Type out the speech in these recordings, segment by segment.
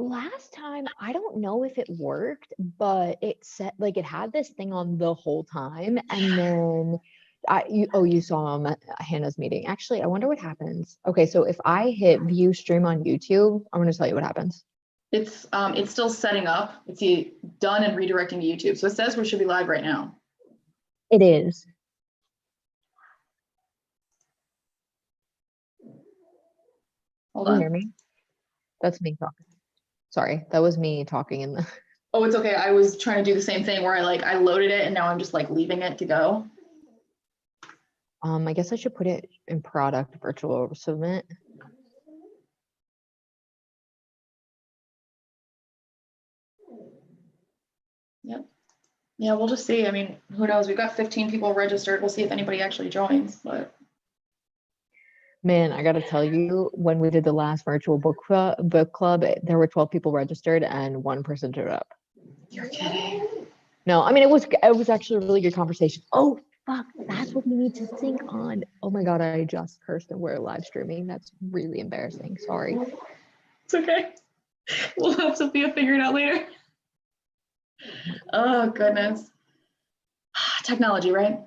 last time, I don't know if it worked, but it said like it had this thing on the whole time, and then you saw Hannah's meeting. Actually, I wonder what happens. Okay, so if I hit view stream on YouTube, I'm gonna tell you what happens. It's still setting up. It's done and redirecting to YouTube. So it says we should be live right now. It is. Hold Can on. you hear me? That's me talking. Sorry, that was me talking in the. Oh, it's okay. I was trying to do the same thing where I loaded it and now I'm just like leaving it to go. I guess I should put it in product virtual submit. Yep. Yeah, we'll just see. I mean, who knows? We've got 15 people registered. We'll see if anybody actually joins, but. Man, I gotta tell you, when we did the last virtual book club, there were 12 people registered and one person showed up. You're kidding. No, I mean, it was actually a really good conversation. Oh, fuck, that's what we need to sync on. Oh my God, I just cursed and we're live streaming. That's really embarrassing. Sorry. It's okay. We'll have Sophia figure it out later. Oh, goodness. Technology, right?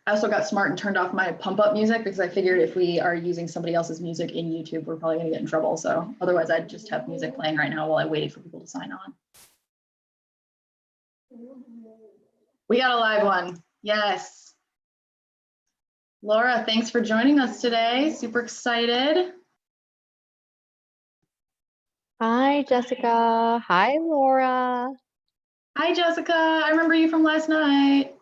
I also got smart and turned off my pump up music because I figured if we are using somebody else's music in YouTube, we're probably gonna get in trouble. So otherwise I'd just have music playing right now while I waited for people to sign on. We got a live one. Yes. Laura, thanks for joining us today. Super excited. Hi, Jessica. Hi, Laura. Hi, Jessica. I remember you from last night.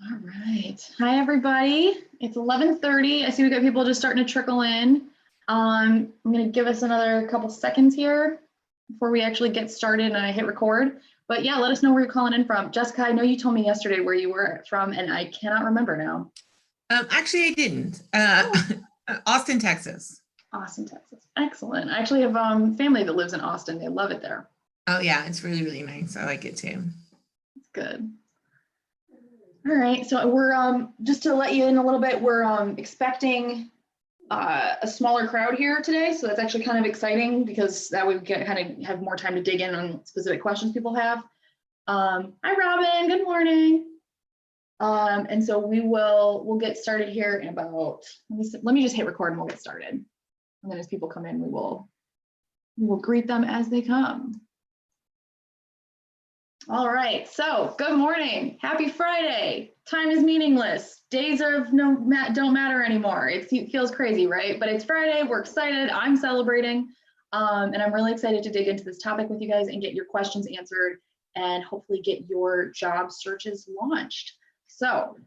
All right. Hi, everybody. It's 11:30. I see we got people just starting to trickle in. I'm going to give us another couple seconds here before we actually get started and I hit record. But yeah, let us know where you're calling in from. Jessica, I know you told me yesterday where you were from, and I cannot remember now. Actually, I didn't. Austin, Texas. Austin, Texas. Excellent. I actually have family that lives in Austin. They love it there. Oh, yeah, it's really, really nice. I like it too. It's good. All right, so we're just to let you in a little bit, we're expecting a smaller crowd here today, so that's actually kind of exciting because that way we can kind of have more time to dig in on specific questions people have. Hi, Robin. Good morning. And so we'll get started here in about. Let me just hit record and we'll get started. And then as people come in, we will greet them as they come. All right, so good morning. Happy Friday. Time is meaningless. Days don't matter anymore. It feels crazy, right? But it's Friday, we're excited, I'm celebrating. And I'm really excited to dig into this topic with you guys and get your questions answered and hopefully get your job searches launched. So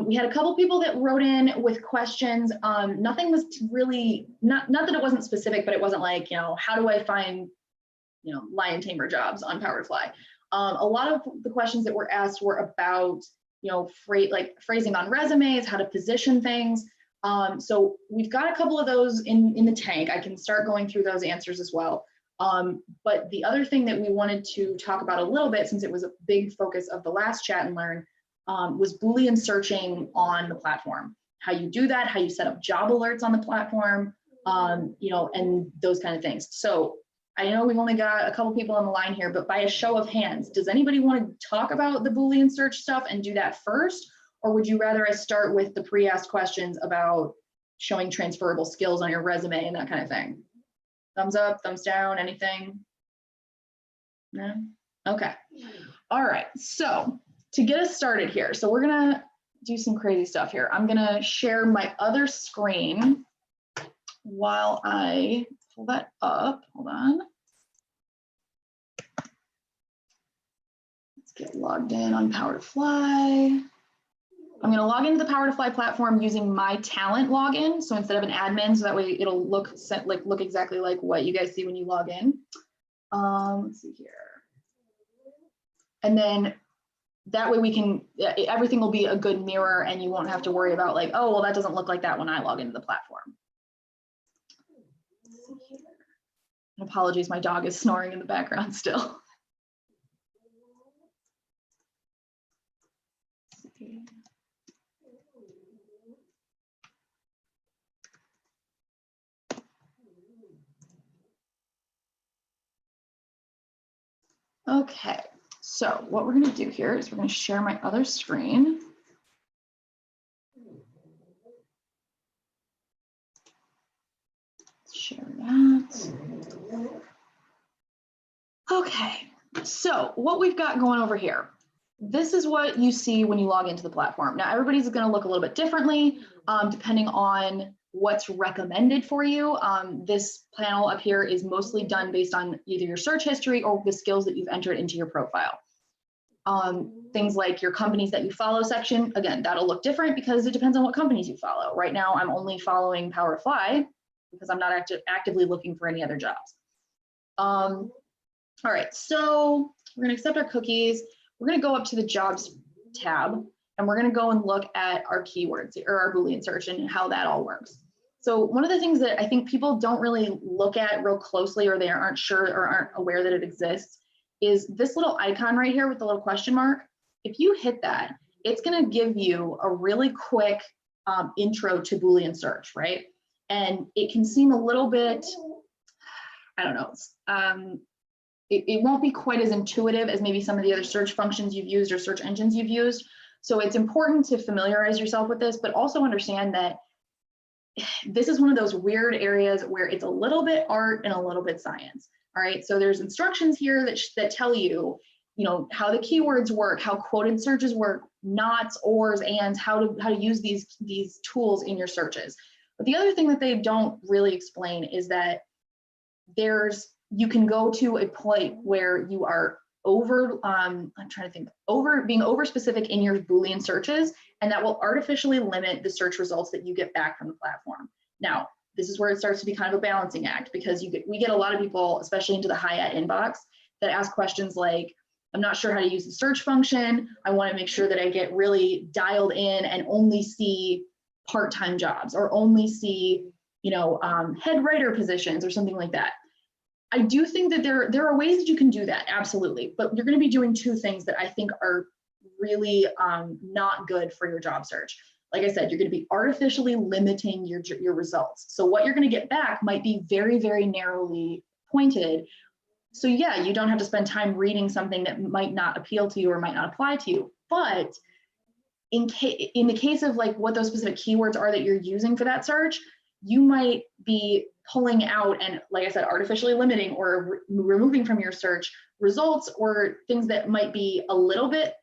we had a couple people that wrote in with questions. Nothing was really, not that it wasn't specific, but it wasn't like, how do I find, lion tamer jobs on PowerToFly? A lot of the questions that were asked were about, phrasing on resumes, how to position things. So we've got a couple of those in the tank. I can start going through those answers as well. But the other thing that we wanted to talk about a little bit, since it was a big focus of the last Chat and Learn, was Boolean searching on the platform. How you do that, how you set up job alerts on the platform, and those kind of things. So I know we've only got a couple people on the line here, but by a show of hands, does anybody want to talk about the Boolean search stuff and do that first? Or would you rather I start with the pre-asked questions about showing transferable skills on your resume and that kind of thing? Thumbs up, thumbs down, anything? No? Okay. All right. So to get us started here, so we're going to do some crazy stuff here. I'm going to share my other screen while I pull that up. Hold on. Let's get logged in on PowerToFly. I'm going to log into the PowerToFly platform using my talent login. So instead of an admin, so that way it'll look exactly like what you guys see when you log in. Let's see here. And then that way we can, everything will be a good mirror and you won't have to worry about like, oh, well, that doesn't look like that when I log into the platform. And apologies, my dog is snoring in the background still. Okay, so what we're going to do here is we're going to share my other screen. Share that. Okay, so what we've got going over here. This is what you see when you log into the platform. Now, everybody's going to look a little bit differently depending on what's recommended for you. This panel up here is mostly done based on either your search history or the skills that you've entered into your profile. Things like your companies that you follow section, again, that'll look different because it depends on what companies you follow. Right now, I'm only following PowerToFly because I'm not actively looking for any other jobs. All right, so we're gonna accept our cookies. We're gonna go up to the jobs tab and we're gonna go and look at our keywords or our Boolean search and how that all works. So one of the things that I think people don't really look at real closely, or they aren't sure or aren't aware that it exists, is this little icon right here with the little question mark. If you hit that, it's gonna give you a really quick intro to Boolean search, right? And it can seem a little bit, I don't know, it won't be quite as intuitive as maybe some of the other search functions you've used or search engines you've used. So it's important to familiarize yourself with this, but also understand that this is one of those weird areas where it's a little bit art and a little bit science. All right, so there's instructions here that tell you, how the keywords work, how quoted searches work, nots, ors, ands, how to use these tools in your searches. But the other thing that they don't really explain is that you can go to a point where you are being over specific in your Boolean searches, and that will artificially limit the search results that you get back from the platform. Now, this is where it starts to be kind of a balancing act, because we get a lot of people, especially into the high-at inbox, that ask questions like, I'm not sure how to use the search function. I want to make sure that I get really dialed in and only see part-time jobs, or only see, head writer positions or something like that. I do think that there are ways that you can do that, absolutely, but you're going to be doing two things that I think are really not good for your job search. Like I said, you're going to be artificially limiting your results. So what you're going to get back might be very, very narrowly pointed. So yeah, you don't have to spend time reading something that might not appeal to you or might not apply to you. But in the case of like what those specific keywords are that you're using for that search, you might be pulling out and, like I said, artificially limiting or removing from your search results or things that might be a little bit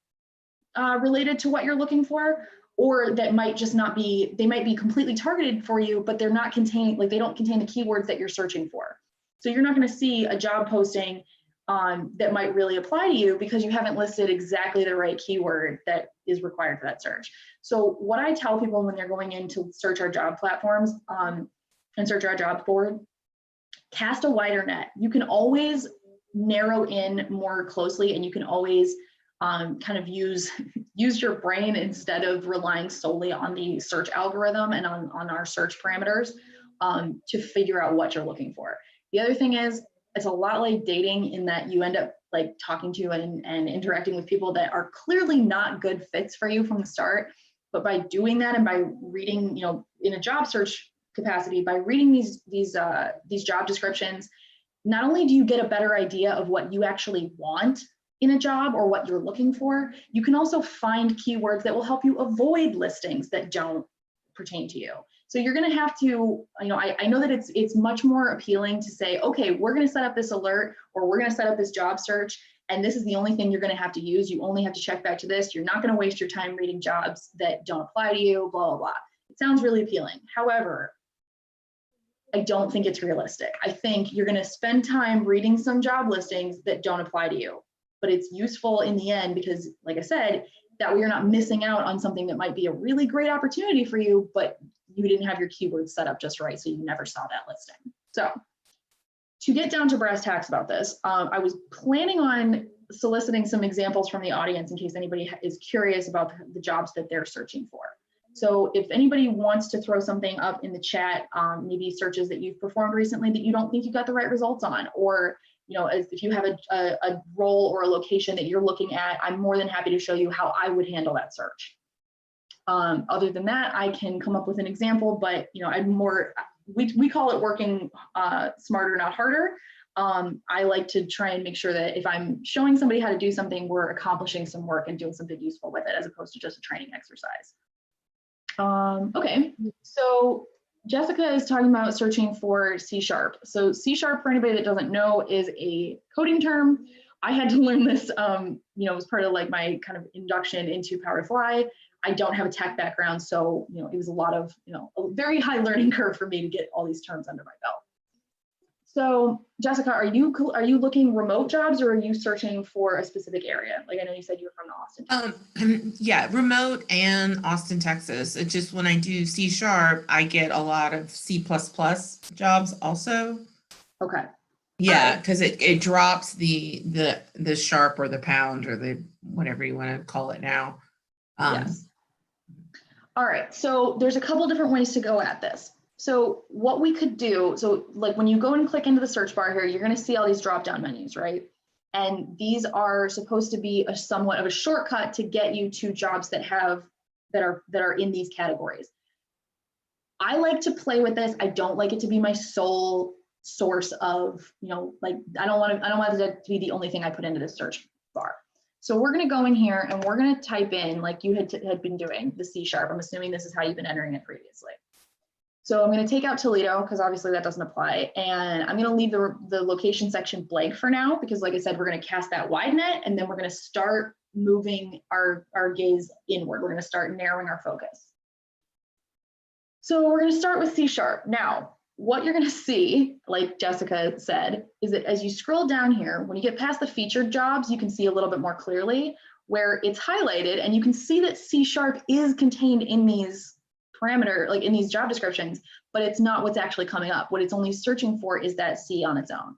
related to what you're looking for, or that might just not be, they might be completely targeted for you, but they're not contained, like they don't contain the keywords that you're searching for. So you're not going to see a job posting that might really apply to you because you haven't listed exactly the right keyword that is required for that search. So what I tell people when they're going in to search our job platforms and search our job board, cast a wider net. You can always narrow in more closely, and you can always kind of use your brain instead of relying solely on the search algorithm and on our search parameters to figure out what you're looking for. The other thing is, it's a lot like dating in that you end up like talking to and interacting with people that are clearly not good fits for you from the start. But by doing that and by reading, in a job search capacity, by reading these job descriptions, not only do you get a better idea of what you actually want in a job or what you're looking for, you can also find keywords that will help you avoid listings that don't pertain to you. So you're going to have to, I know that it's much more appealing to say, okay, we're going to set up this alert, or we're going to set up this job search, and this is the only thing you're going to have to use. You only have to check back to this. You're not going to waste your time reading jobs that don't apply to you, blah, blah, blah. It sounds really appealing. However, I don't think it's realistic. I think you're going to spend time reading some job listings that don't apply to you, but it's useful in the end because, like I said, that way you're not missing out on something that might be a really great opportunity for you, but you didn't have your keywords set up just right, so you never saw that listing. So to get down to brass tacks about this, I was planning on soliciting some examples from the audience in case anybody is curious about the jobs that they're searching for. So if anybody wants to throw something up in the chat, maybe searches that you've performed recently that you don't think you got the right results on, or if you have a role or a location that you're looking at, I'm more than happy to show you how I would handle that search. Other than that, I can come up with an example, but I'm more, we call it working smarter, not harder. I like to try and make sure that if I'm showing somebody how to do something, we're accomplishing some work and doing something useful with it, as opposed to just a training exercise. Okay, so Jessica is talking about searching for C#. So C#, for anybody that doesn't know, is a coding term. I had to learn this, as part of like my kind of induction into PowerToFly. I don't have a tech background, so it was a lot of a very high learning curve for me to get all these terms under my belt. So Jessica, are you looking remote jobs, or are you searching for a specific area? Like I know you said you were from Austin. Yeah, remote and Austin, Texas. It's just when I do C#, I get a lot of C++ jobs also. Okay. Yeah, because it drops the sharp or the pound or the whatever you want to call it now. Yes. All right. So there's a couple different ways to go at this. So what we could do, so like when you go and click into the search bar here, you're going to see all these drop-down menus, right? And these are supposed to be a somewhat of a shortcut to get you to jobs that are in these categories. I like to play with this. I don't like it to be my sole source of, like I don't want it to be the only thing I put into the search bar. So we're going to go in here and we're going to type in, like you had been doing, the C#. I'm assuming this is how you've been entering it previously. So I'm going to take out Toledo because obviously that doesn't apply. And I'm going to leave the location section blank for now, because like I said, we're going to cast that wide net and then we're going to start moving our gaze inward. We're going to start narrowing our focus. So we're going to start with C#. Now, what you're going to see, like Jessica said, is that as you scroll down here, when you get past the featured jobs, you can see a little bit more clearly where it's highlighted, and you can see that C# is contained in these like in these job descriptions, but it's not what's actually coming up. What it's only searching for is that C on its own.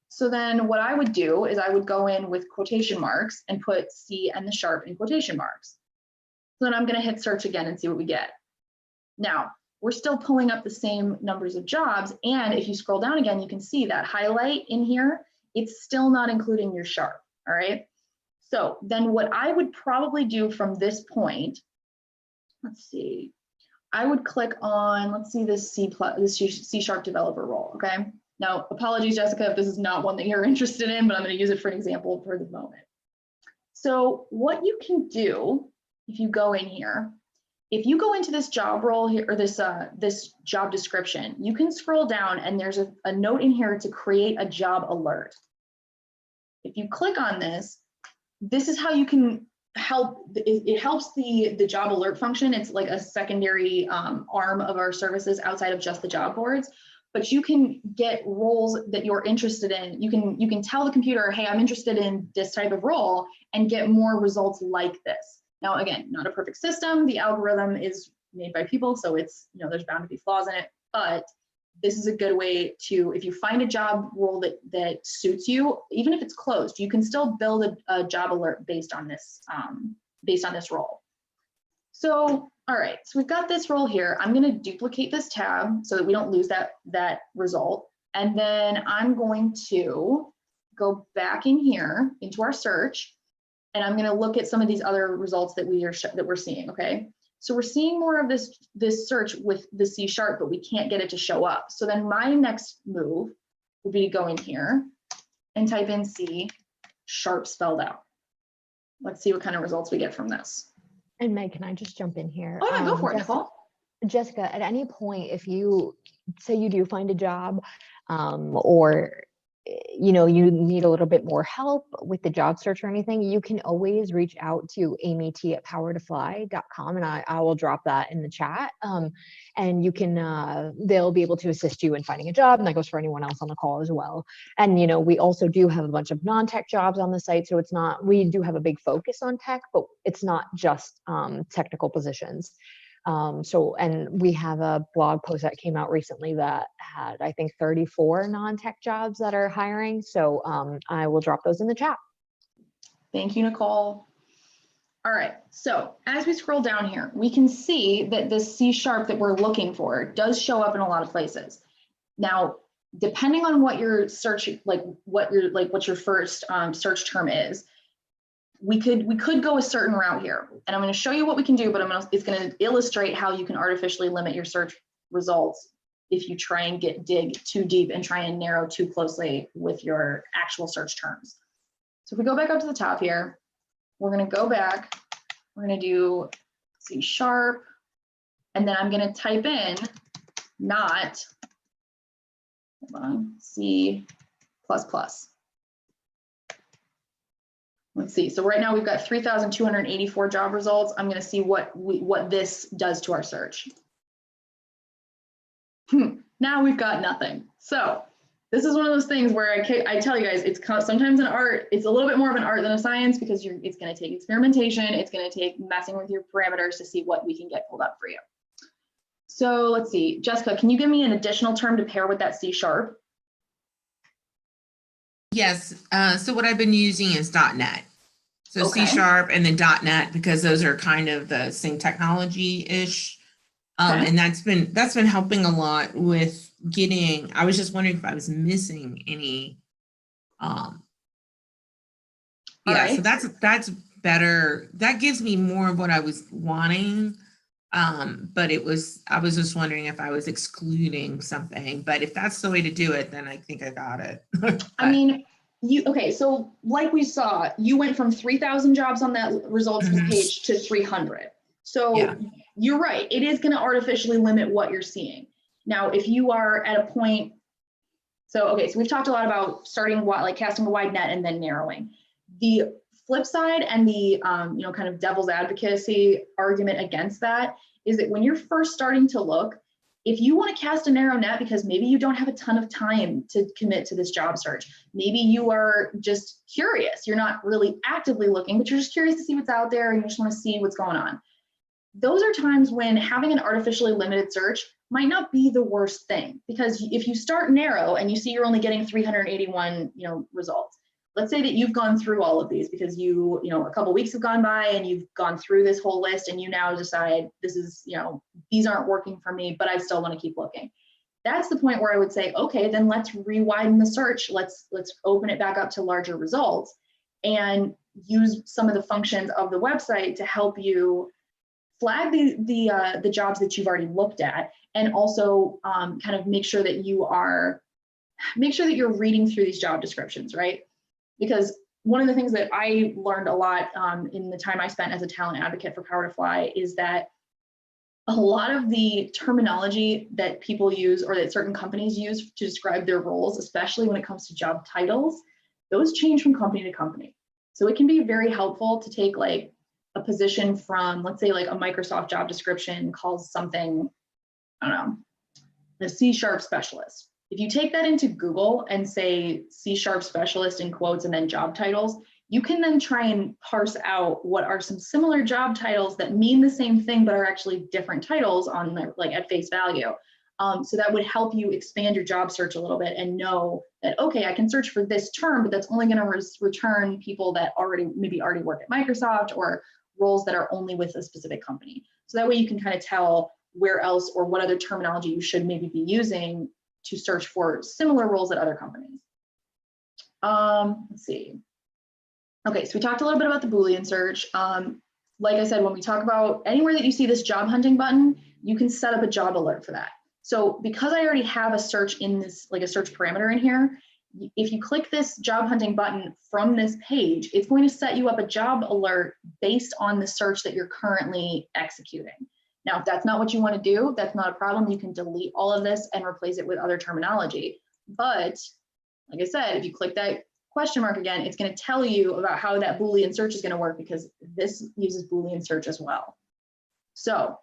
So then what I would do is I would go in with quotation marks and put C and the sharp in quotation marks. So then I'm going to hit search again and see what we get. Now, we're still pulling up the same numbers of jobs. And if you scroll down again, you can see that highlight in here, it's still not including your sharp. All right. So then what I would probably do from this point, let's see, I would click on, let's see, this C# developer role. Okay. Now, apologies, Jessica, if this is not one that you're interested in, but I'm going to use it for an example for the moment. So what you can do if you go in here, if you go into this job role here, or this job description, you can scroll down and there's a note in here to create a job alert. If you click on this, this is how you can help. It helps the job alert function. It's like a secondary arm of our services outside of just the job boards. But you can get roles that you're interested in. You can tell the computer, hey, I'm interested in this type of role, and get more results like this. Now, again, not a perfect system. The algorithm is made by people, so it's, there's bound to be flaws in it, but this is a good way to, if you find a job role that suits you, even if it's closed, you can still build a job alert based on this role. So, all right, so we've got this role here. I'm going to duplicate this tab so that we don't lose that result. And then I'm going to go back in here into our search, and I'm going to look at some of these other results that we're seeing. Okay, so we're seeing more of this search with the C#, but we can't get it to show up. So then my next move would be to go in here and type in C# spelled out. Let's see what kind of results we get from this. And Meg, can I just jump in here? Oh, yeah, go for it, Nicole. Jessica, at any point, if you say you do find a job, or you need a little bit more help with the job search or anything, you can always reach out to amyt@powertofly.com, and I will drop that in the chat. And you can, they'll be able to assist you in finding a job, and that goes for anyone else on the call as well. And, we also do have a bunch of non-tech jobs on the site. So we do have a big focus on tech, but it's not just technical positions. And we have a blog post that came out recently that had, I think, 34 non-tech jobs that are hiring. So I will drop those in the chat. Thank you, Nicole. All right, so as we scroll down here, we can see that this C# that we're looking for does show up in a lot of places. Now, depending on what your search, what your first search term is, we could go a certain route here, and I'm going to show you what we can do, but it's going to illustrate how you can artificially limit your search results if you try and dig too deep and try and narrow too closely with your actual search terms. So if we go back up to the top here, we're going to go back, we're going to do C#, and then I'm going to type in not, hold on, C++. Let's see. So right now we've got 3,284 job results. I'm going to see what this does to our search. Now we've got nothing. So this is one of those things where I tell you guys, it's sometimes an art. It's a little bit more of an art than a science, because it's going to take experimentation. It's going to take messing with your parameters to see what we can get pulled up for you. So let's see, Jessica, can you give me an additional term to pair with that C#? Yes. So what I've been using is .NET. So Okay. C# and then .NET, because those are kind of the same technology-ish. Okay. And that's been helping a lot with getting, I was just wondering if I was missing any. Yeah, right. so that's better. That gives me more of what I was wanting. But I was just wondering if I was excluding something, but if that's the way to do it, then I think I got it. I mean, okay, so like we saw, you went from 3,000 jobs on that results page to 300. So yeah, you're right. It is going to artificially limit what you're seeing. Now, if you are at a point, so we've talked a lot about starting like casting a wide net and then narrowing. The flip side and the kind of devil's advocacy argument against that is that when you're first starting to look, if you want to cast a narrow net because maybe you don't have a ton of time to commit to this job search, maybe you are just curious, you're not really actively looking, but you're just curious to see what's out there and you just want to see what's going on. Those are times when having an artificially limited search might not be the worst thing, because if you start narrow and you see you're only getting 381 results, let's say that you've gone through all of these because a couple weeks have gone by and you've gone through this whole list and you now decide this is, these aren't working for me, but I still want to keep looking. That's the point where I would say, okay, then let's re-widen the search. Let's open it back up to larger results and use some of the functions of the website to help you flag the jobs that you've already looked at, and also kind of make sure that you're reading through these job descriptions, right? Because one of the things that I learned a lot in the time I spent as a talent advocate for PowerToFly is that a lot of the terminology that people use or that certain companies use to describe their roles, especially when it comes to job titles, those change from company to company. So it can be very helpful to take like a position from, let's say like a Microsoft job description calls something, I don't know, the C# specialist. If you take that into Google and say C# specialist in quotes and then job titles, you can then try and parse out what are some similar job titles that mean the same thing but are actually different titles on like at face value. So that would help you expand your job search a little bit and know that, okay, I can search for this term, but that's only going to return people that maybe already work at Microsoft or roles that are only with a specific company. So that way you can kind of tell where else or what other terminology you should maybe be using to search for similar roles at other companies. Let's see. Okay, so we talked a little bit about the Boolean search. Like I said, when we talk about anywhere that you see this job hunting button, you can set up a job alert for that. So because I already have a search in this, like a search parameter in here, if you click this job hunting button from this page, it's going to set you up a job alert based on the search that you're currently executing. Now, if that's not what you want to do, that's not a problem. You can delete all of this and replace it with other terminology. But like I said, if you click that question mark again, it's going to tell you about how that Boolean search is going to work, because this uses Boolean search as well. So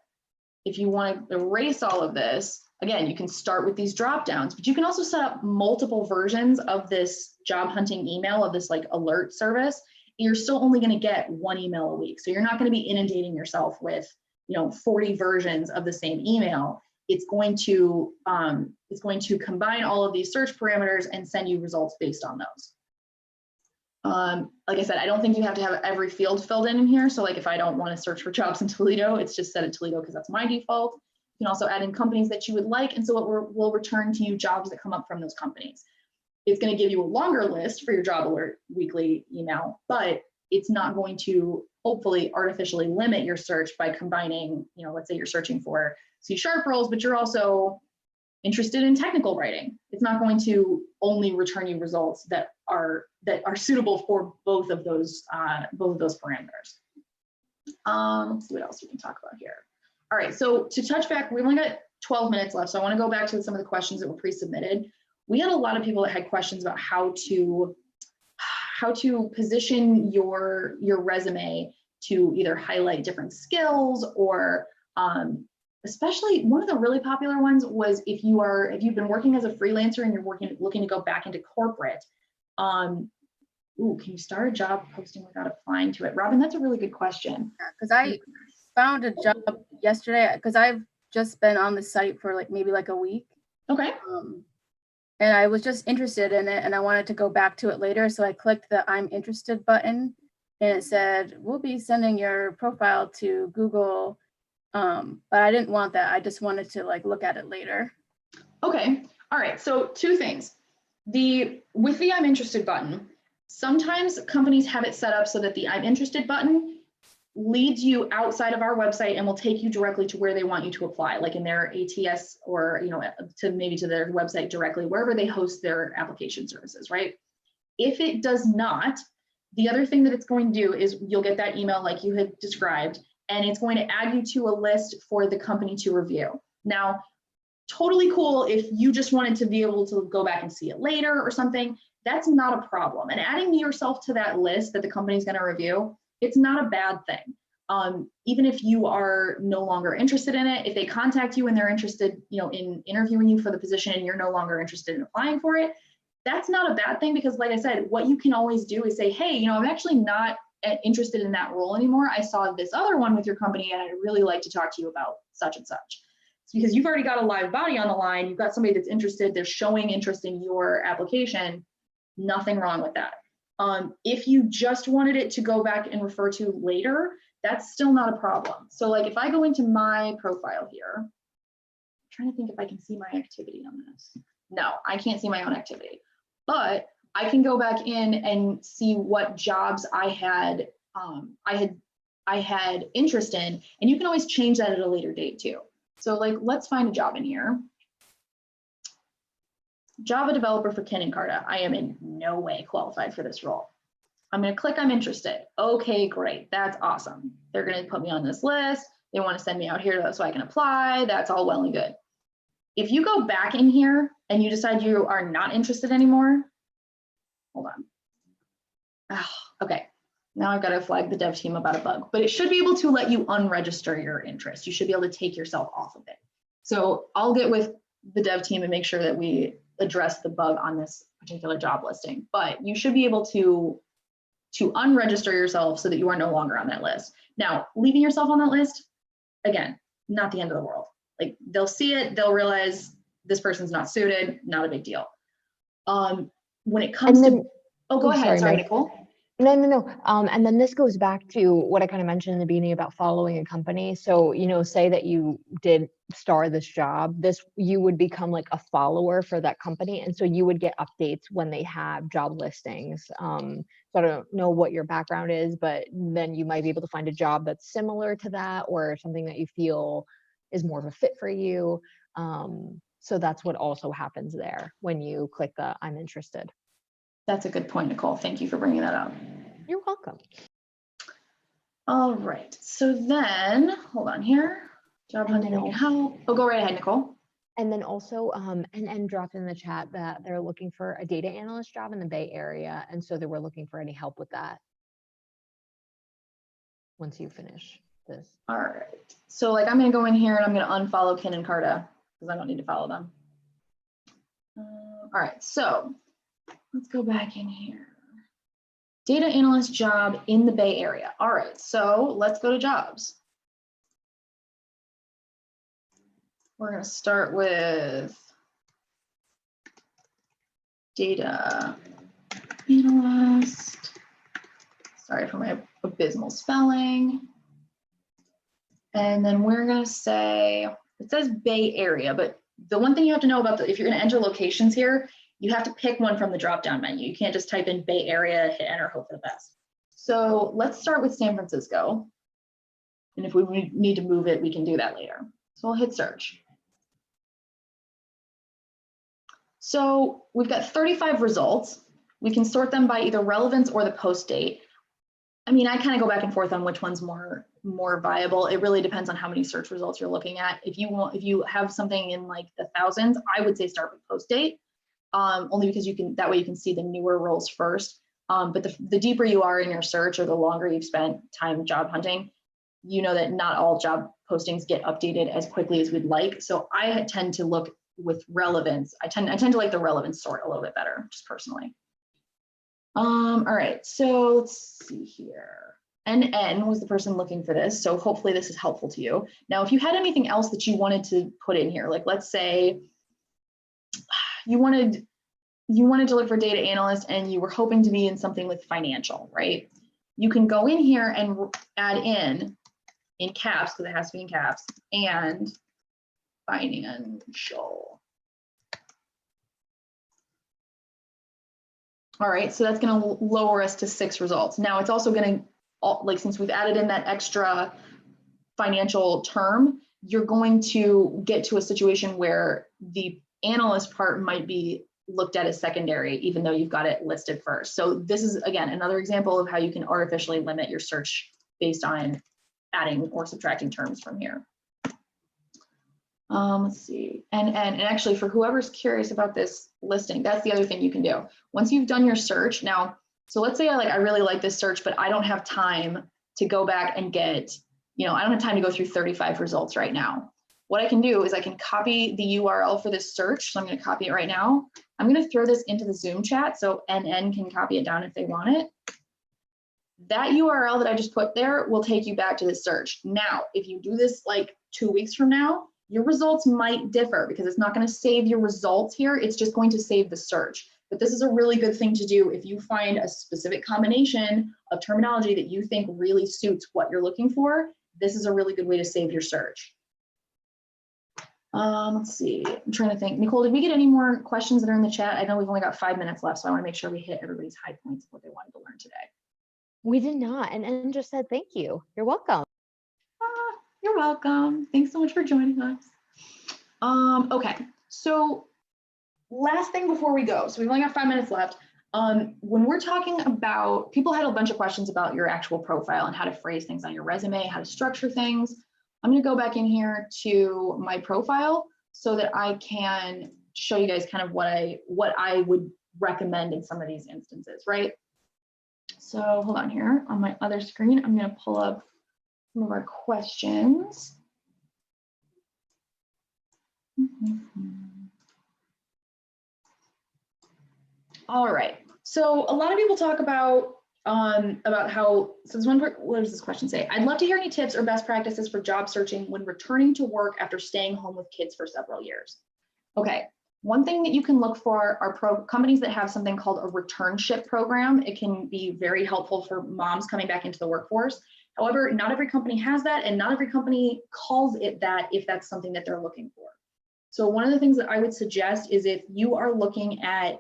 if you want to erase all of this, again, you can start with these drop downs, but you can also set up multiple versions of this job hunting email, of this like alert service. You're still only going to get one email a week. So you're not going to be inundating yourself with 40 versions of the same email. It's going to combine all of these search parameters and send you results based on those. Like I said, I don't think you have to have every field filled in here. So like if I don't want to search for jobs in Toledo, it's just set at Toledo because that's my default. You can also add in companies that you would like, and so it will return to you jobs that come up from those companies. It's going to give you a longer list for your job alert weekly email, but it's not going to hopefully artificially limit your search by combining, you know, let's say you're searching for C# roles, but you're also interested in technical writing. It's not going to only return you results that are suitable for both of those parameters. Let's see what else we can talk about here. All right, so to touch back, we only got 12 minutes left, so I want to go back to some of the questions that were pre-submitted. We had a lot of people that had questions about how to position your resume to either highlight different skills, or especially one of the really popular ones was if you've been working as a freelancer and you're looking to go back into corporate. Ooh, can you start a job posting without applying to it? Robin, that's a really good question. Because I found a job yesterday, because I've just been on the site for maybe a week. Okay. And I was just interested in it, and I wanted to go back to it later. So I clicked the I'm interested button, and it said, we'll be sending your profile to Google. But I didn't want that. I just wanted to look at it later. Okay. All right. So two things. With the I'm interested button, sometimes companies have it set up so that the I'm interested button leads you outside of our website and will take you directly to where they want you to apply, like in their ATS, or to their website directly, wherever they host their application services, right? If it does not, the other thing that it's going to do is you'll get that email like you had described, and it's going to add you to a list for the company to review. Now, totally cool if you just wanted to be able to go back and see it later or something. That's not a problem. And adding yourself to that list that the company's going to review, it's not a bad thing. Even if you are no longer interested in it, if they contact you and they're interested, in interviewing you for the position and you're no longer interested in applying for it, that's not a bad thing, because like I said, what you can always do is say, hey, I'm actually not interested in that role anymore. I saw this other one with your company and I'd really like to talk to you about such and such. It's because you've already got a live body on the line. You've got somebody that's interested. They're showing interest in your application. Nothing wrong with that. If you just wanted it to go back and refer to later, that's still not a problem. So if I go into my profile here, I'm trying to think if I can see my activity on this. No, I can't see my own activity, but I can go back in and see what jobs I had interest in, and you can always change that at a later date too. So let's find a job in here. Java developer for Kin and Carta. I am in no way qualified for this role. I'm going to click I'm interested. Okay, great. That's awesome. They're going to put me on this list. They want to send me out here so I can apply. That's all well and good. If you go back in here and you decide you are not interested anymore, hold on. Oh, okay. Now I've got to flag the dev team about a bug, but it should be able to let you unregister your interest. You should be able to take yourself off of it. So I'll get with the dev team and make sure that we address the bug on this particular job listing, but you should be able to unregister yourself so that you are no longer on that list. Now, leaving yourself on that list, again, not the end of the world. They'll see it, they'll realize this person's not suited, not a big deal. When it comes to, go ahead, sorry, Nicole. No. And then this goes back to what I kind of mentioned in the beginning about following a company. So, say that you did star this job, you would become a follower for that company. And so you would get updates when they have job listings. So I don't know what your background is, but then you might be able to find a job that's similar to that, or something that you feel is more of a fit for you. So that's what also happens there when you click the I'm interested. That's a good point, Nicole. Thank you for bringing that up. You're welcome. All right. So then, hold on here. Job hunting help. Oh, go right ahead, Nicole. And then also, and dropped in the chat that they're looking for a data analyst job in the Bay Area. And so they were looking for any help with that once you finish this. All right. So I'm going to go in here and I'm going to unfollow Kin and Carta because I don't need to follow them. All right. So let's go back in here. Data analyst job in the Bay Area. All right, so let's go to jobs. We're going to start with data analyst. Sorry for my abysmal spelling. And then we're going to say, it says Bay Area, but the one thing you have to know about if you're going to enter locations here, you have to pick one from the drop-down menu. You can't just type in Bay Area, hit enter, hope for the best. So let's start with San Francisco. And if we need to move it, we can do that later. So I'll hit search. So we've got 35 results. We can sort them by either relevance or the post date. I mean, I kind of go back and forth on which one's more viable. It really depends on how many search results you're looking at. If you have something in like the thousands, I would say start with post date, only because that way you can see the newer roles first. But the deeper you are in your search or the longer you've spent time job hunting, you know that not all job postings get updated as quickly as we'd like. So I tend to look with relevance. I tend to like the relevance sort a little bit better, just personally. All right, so let's see here. NN was the person looking for this, so hopefully this is helpful to you. Now, if you had anything else that you wanted to put in here, like let's say you wanted to look for data analyst and you were hoping to be in something with financial, right? You can go in here and add in caps, because it has to be in caps, and financial. All right, so that's going to lower us to 6 results. Now it's also going to, like, since we've added in that extra financial term, you're going to get to a situation where the analyst part might be looked at as secondary, even though you've got it listed first. So this is, again, another example of how you can artificially limit your search based on adding or subtracting terms from here. Let's see, and actually for whoever's curious about this listing, that's the other thing you can do. Once you've done your search now, so let's say I really like this search, but I don't have time to go back and get, I don't have time to go through 35 results right now. What I can do is I can copy the URL for this search. So I'm going to copy it right now. I'm going to throw this into the Zoom chat so NN can copy it down if they want it. That URL that I just put there will take you back to this search. Now, if you do this like 2 weeks from now, your results might differ because it's not going to save your results here. It's just going to save the search. But this is a really good thing to do if you find a specific combination of terminology that you think really suits what you're looking for. This is a really good way to save your search. Let's see, I'm trying to think. Nicole, did we get any more questions that are in the chat? I know we've only got 5 minutes left, so I want to make sure we hit everybody's high points of what they wanted to learn today. We did not, and just said thank you. You're welcome. You're welcome. Thanks so much for joining us. Okay, so last thing before we go, so we've only got 5 minutes left. When we're talking about, people had a bunch of questions about your actual profile and how to phrase things on your resume, how to structure things. I'm going to go back in here to my profile so that I can show you guys kind of what I would recommend in some of these instances, right? So hold on here on my other screen. I'm going to pull up some of our questions. All right. So a lot of people talk about how, so this one, what does this question say? I'd love to hear any tips or best practices for job searching when returning to work after staying home with kids for several years. Okay, one thing that you can look for are companies that have something called a returnship program. It can be very helpful for moms coming back into the workforce. However, not every company has that, and not every company calls it that if that's something that they're looking for. So one of the things that I would suggest is if you are looking at,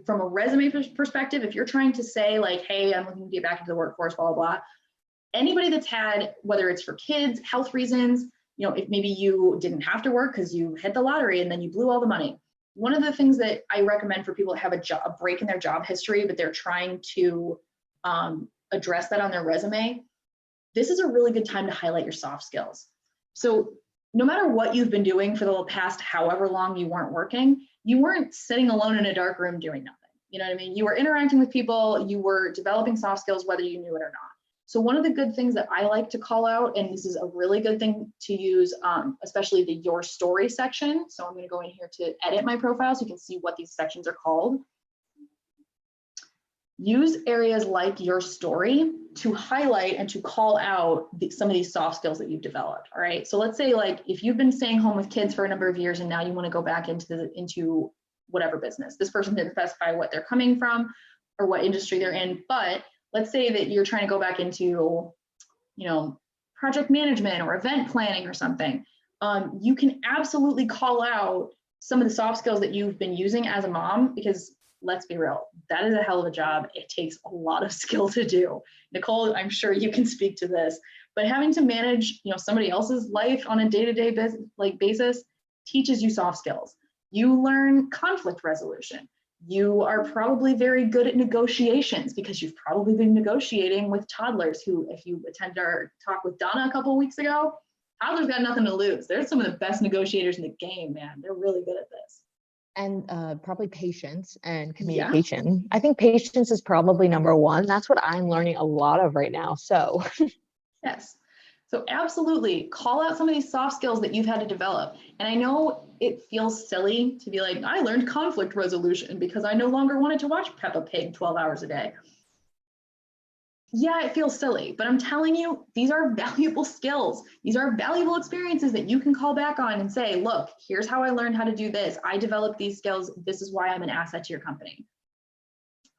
from a resume perspective, if you're trying to say like, hey, I'm looking to get back into the workforce, blah, blah, blah, anybody that's had, whether it's for kids, health reasons, if maybe you didn't have to work because you hit the lottery and then you blew all the money. One of the things that I recommend for people that have a break in their job history, but they're trying to address that on their resume, this is a really good time to highlight your soft skills. So no matter what you've been doing for the past however long you weren't working, you weren't sitting alone in a dark room doing nothing. You know what I mean? You were interacting with people, you were developing soft skills, whether you knew it or not. So one of the good things that I like to call out, and this is a really good thing to use, especially the Your Story section. So I'm going to go in here to edit my profile so you can see what these sections are called. Use areas like Your Story to highlight and to call out some of these soft skills that you've developed. All right. So let's say like if you've been staying home with kids for a number of years and now you want to go back into whatever business. This person didn't specify what they're coming from or what industry they're in, but let's say that you're trying to go back into, project management or event planning or something. You can absolutely call out some of the soft skills that you've been using as a mom, because let's be real, that is a hell of a job. It takes a lot of skill to do. Nicole, I'm sure you can speak to this, but having to manage, somebody else's life on a day-to-day basis teaches you soft skills. You learn conflict resolution. You are probably very good at negotiations because you've probably been negotiating with toddlers who, if you attended our talk with Donna a couple of weeks ago, toddlers got nothing to lose. They're some of the best negotiators in the game, man. They're really good at this. And probably patience and communication. Yeah. I think patience is probably number one. That's what I'm learning a lot of right now. So yes. So absolutely call out some of these soft skills that you've had to develop. And I know it feels silly to be like, I learned conflict resolution because I no longer wanted to watch Peppa Pig 12 hours a day. Yeah, it feels silly, but I'm telling you, these are valuable skills. These are valuable experiences that you can call back on and say, look, here's how I learned how to do this. I developed these skills. This is why I'm an asset to your company.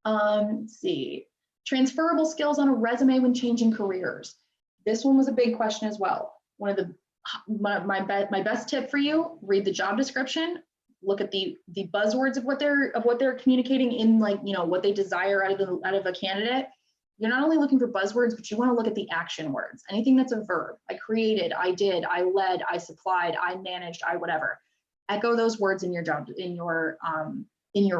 Let's see, transferable skills on a resume when changing careers. This one was a big question as well. One of the my best tip for you: read the job description, look at the buzzwords of what they're communicating in, what they desire out of a candidate. You're not only looking for buzzwords, but you want to look at the action words. Anything that's a verb. I created, I did, I led, I supplied, I managed, I whatever. Echo those words in your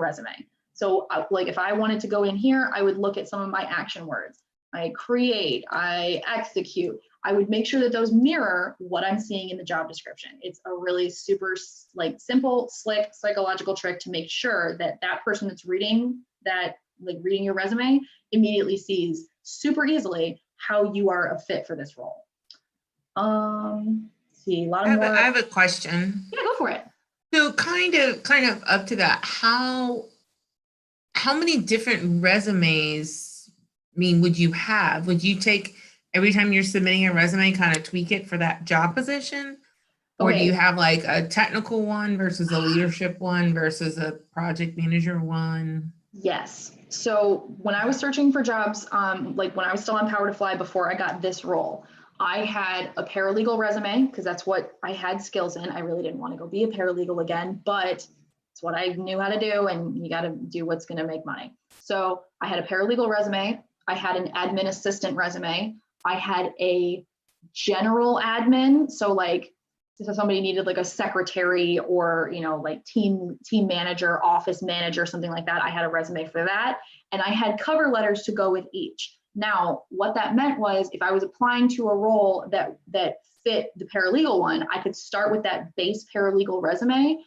resume. So if I wanted to go in here, I would look at some of my action words. I create, I execute. I would make sure that those mirror what I'm seeing in the job description. It's a really super simple, slick psychological trick to make sure that that person that's reading reading your resume immediately sees super easily how you are a fit for this role. See, a lot of more. I have a question. Yeah, go for it. So kind of up to that, how many different resumes, would you have? Would you take every time you're submitting a resume, kind of tweak it for that job position? Or do you have like a technical one versus a leadership one versus a project manager one? Yes. So when I was searching for jobs, when I was still on PowerToFly before I got this role, I had a paralegal resume because that's what I had skills in. I really didn't want to go be a paralegal again, but it's what I knew how to do, and you got to do what's going to make money. So I had a paralegal resume. I had an admin assistant resume. I had a general admin. So if somebody needed a secretary or, team manager, office manager, something like that, I had a resume for that. And I had cover letters to go with each. Now, what that meant was if I was applying to a role that fit the paralegal one, I could start with that base paralegal resume,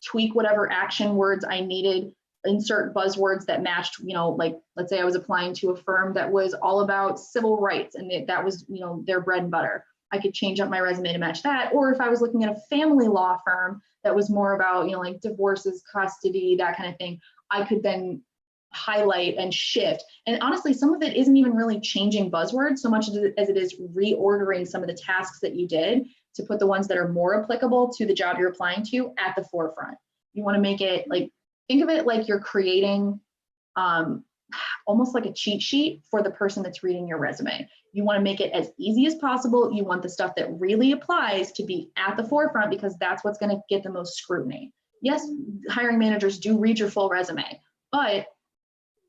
tweak whatever action words I needed, insert buzzwords that matched, let's say I was applying to a firm that was all about civil rights and that was, their bread and butter. I could change up my resume to match that. Or if I was looking at a family law firm that was more about, divorces, custody, that kind of thing, I could then highlight and shift. And honestly, some of it isn't even really changing buzzwords so much as it is reordering some of the tasks that you did to put the ones that are more applicable to the job you're applying to at the forefront. You want to make it think of it like you're creating almost like a cheat sheet for the person that's reading your resume. You want to make it as easy as possible. You want the stuff that really applies to be at the forefront because that's what's going to get the most scrutiny. Yes, hiring managers do read your full resume, but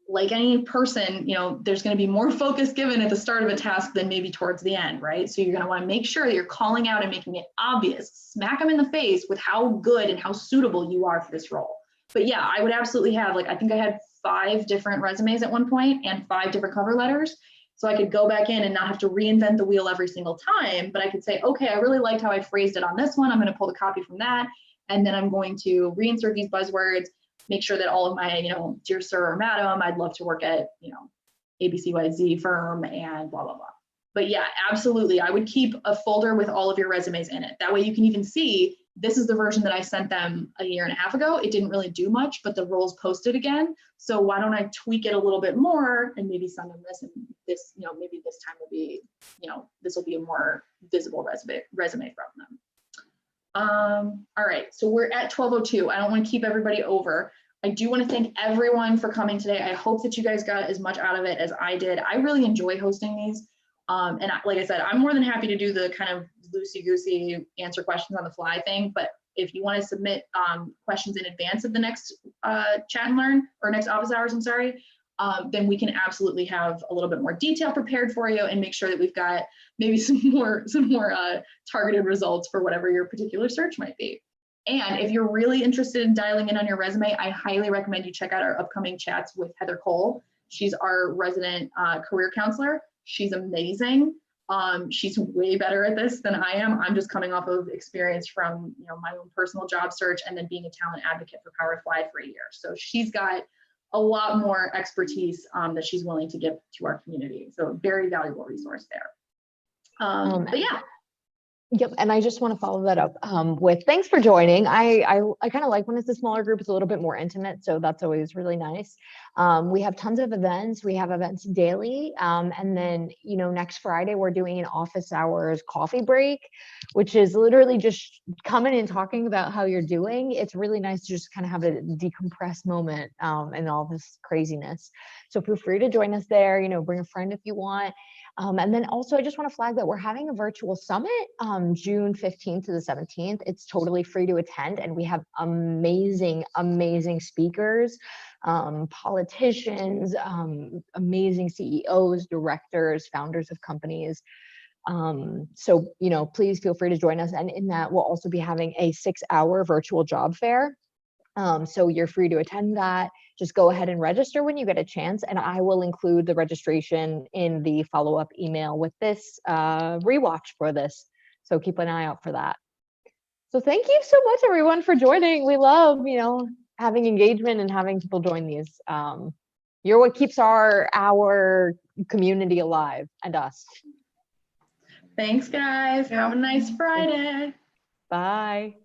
like any person, there's going to be more focus given at the start of a task than maybe towards the end, right? So you're going to want to make sure that you're calling out and making it obvious, smack them in the face with how good and how suitable you are for this role. But yeah, I would absolutely have, I think I had 5 different resumes at one point and 5 different cover letters. So I could go back in and not have to reinvent the wheel every single time, but I could say, okay, I really liked how I phrased it on this one. I'm going to pull the copy from that. And then I'm going to reinsert these buzzwords, make sure that all of my, dear sir or madam, I'd love to work at, ABCYZ firm and blah, blah, blah. But yeah, absolutely. I would keep a folder with all of your resumes in it. That way you can even see, this is the version that I sent them a year and a half ago. It didn't really do much, but the role's posted again. So why don't I tweak it a little bit more and maybe send them this, and this, maybe this time will be, this will be a more visible resume from them. All right, so we're at 12:02. I don't want to keep everybody over. I do want to thank everyone for coming today. I hope that you guys got as much out of it as I did. I really enjoy hosting these. Like I said, I'm more than happy to do the kind of loosey-goosey answer questions on the fly thing, but if you want to submit questions in advance of the next chat and learn, or next office hours, I'm sorry, then we can absolutely have a little bit more detail prepared for you and make sure that we've got maybe some more targeted results for whatever your particular search might be. And if you're really interested in dialing in on your resume, I highly recommend you check out our upcoming chats with Heather Cole. She's our resident career counselor. She's amazing. She's way better at this than I am. I'm just coming off of experience from my own personal job search and then being a talent advocate for PowerToFly for a year. So she's got a lot more expertise that she's willing to give to our community. So very valuable resource there. But yeah. Yep, and I just want to follow that up with thanks for joining. I kind of like when it's a smaller group; it's a little bit more intimate, so that's always really nice. We have tons of events. We have events daily, and then next Friday we're doing an office hours coffee break, which is literally just coming and talking about how you're doing. It's really nice to just kind of have a decompressed moment in all this craziness. So feel free to join us there. Bring a friend if you want. And then also, I just want to flag that we're having a virtual summit June 15th to the 17th. It's totally free to attend, and we have amazing, amazing speakers, politicians, amazing CEOs, directors, founders of companies. So, please feel free to join us. And in that, we'll also be having a 6-hour virtual job fair. So you're free to attend that. Just go ahead and register when you get a chance, and I will include the registration in the follow-up email with this rewatch for this. So keep an eye out for that. So thank you so much, everyone, for joining. We love, having engagement and having people join these. You're what keeps our community alive, and us. Thanks, guys. Have a nice Friday. Bye.